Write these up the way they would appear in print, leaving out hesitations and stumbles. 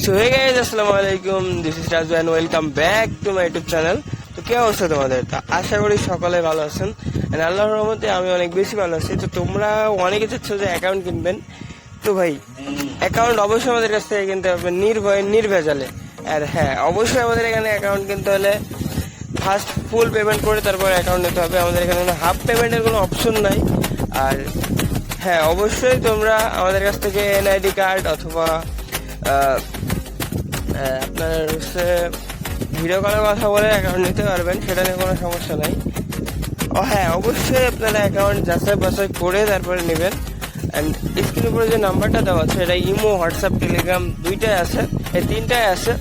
So hey guys, আসসালামু আলাইকুম। This is Raju and welcome back to my YouTube channel. তো কি অবস্থা তোমাদের? তা আশা করি সকলে ভালো আছেন। এন্ড আল্লাহর রহমতে আমি অনেক বেশি ভালো আছি। তো তোমরা অনেকে চাচ্ছ যে অ্যাকাউন্ট কিনবেন, তো ভাই অ্যাকাউন্ট অবশ্যই আমাদের কাছ থেকে কিনতে হবে নির্ভয়ে নির্ভেজালে। আর হ্যাঁ, অবশ্যই আমাদের এখানে অ্যাকাউন্ট কিনতে হলে ফার্স্ট ফুল পেমেন্ট করে তারপর অ্যাকাউন্ট নিতে হবে। আমাদের এখানে কোনো হাফ পেমেন্টের কোনো অপশন নাই। আর হ্যাঁ, অবশ্যই তোমরা আমাদের কাছ থেকে এনআইডি কার্ড অথবা আপনার হচ্ছে ভিডিও কলের কথা বলে অ্যাকাউন্ট নিতে পারবেন, সেটা নিয়ে কোনো সমস্যা নাই। ও হ্যাঁ, অবশ্যই আপনারা অ্যাকাউন্ট যাচাই বাছাই করে তারপরে নেবেন। অ্যান্ড স্ক্রিনের উপরে যে নাম্বারটা দেওয়া আছে এটা ইমো, হোয়াটসঅ্যাপ, টেলিগ্রাম দুইটাই আছে, এই তিনটাই আছে।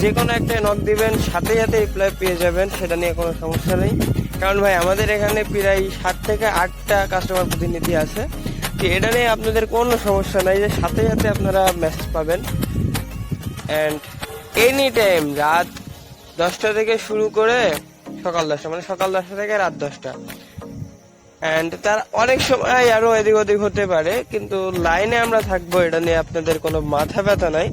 যে কোনো একটা নক দিবেন, সাথে সাথে রিপ্লাই পেয়ে যাবেন, সেটা নিয়ে কোনো সমস্যা নেই। কারণ ভাই আমাদের এখানে প্রায় 7 থেকে 8টা কাস্টমার প্রতিনিধি আছে, তো এটা নিয়ে আপনাদের কোনো সমস্যা নাই যে সাথে সাথে আপনারা মেসেজ পাবেন। অ্যান্ড এনি টাইম রাত 10টা থেকে শুরু করে সকাল 10টা, মানে সকাল 10টা থেকে রাত 10টা। অ্যান্ড তার অনেক সময় আরো এদিক ওদিক হতে পারে, কিন্তু লাইনে আমরা থাকবো, এটা নিয়ে আপনাদের কোনো মাথা ব্যথা নাই।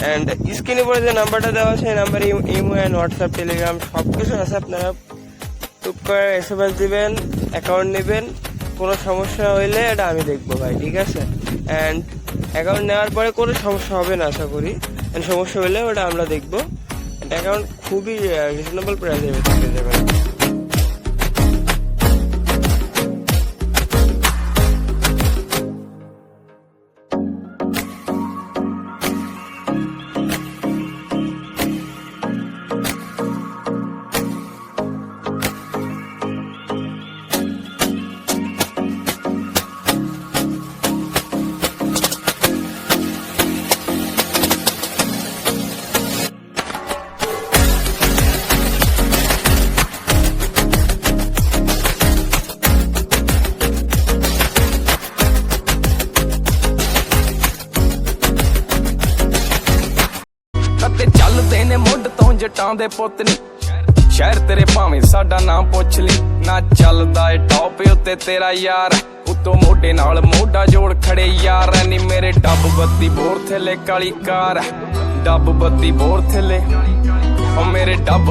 অ্যান্ড স্ক্রিনের উপরে যে নাম্বারটা দেওয়া আছে এই নাম্বারে ইমো অ্যান্ড হোয়াটসঅ্যাপ, টেলিগ্রাম সবকিছু আছে। আপনারা টুক করে এসএমএস দিবেন, অ্যাকাউন্ট নেবেন। কোনো সমস্যা হইলে এটা আমি দেখবো ভাই, ঠিক আছে? অ্যান্ড অ্যাকাউন্ট নেওয়ার পরে কোনো সমস্যা হবে না আশা করি। অ্যান্ড সমস্যা হলে ওটা আমরা দেখবো। অ্যাকাউন্ট খুবই রিজনেবল প্রাইসে পেয়ে যাবেন। ਤੇ ਚੱਲਦੇ ਨੇ ਮੁੱਢ ਤੋਂ ਜਟਾਂ ਦੇ ਪੁੱਤ ਨੀ ਸ਼ਹਿਰ ਤੇਰੇ ਭਾਵੇਂ ਸਾਡਾ ਨਾਮ ਪੁੱਛ ਲਈ ਨਾ ਚੱਲਦਾ ਏ ਟੌਪ ਉੱਤੇ ਤੇਰਾ ਯਾਰ ਉਤੋਂ ਮੋਢੇ ਨਾਲ ਮੋਢਾ ਜੋੜ ਖੜੇ ਯਾਰ ਨੀ ਮੇਰੇ ਡੱਬ ਬੱਤੀ ਬੋਰ ਥੱਲੇ ਕਾਲੀ ਕਾਰ ਡੱਬ ਬੱਤੀ ਬੋਰ ਥੱਲੇ ਓ ਮੇਰੇ ਡੱਬ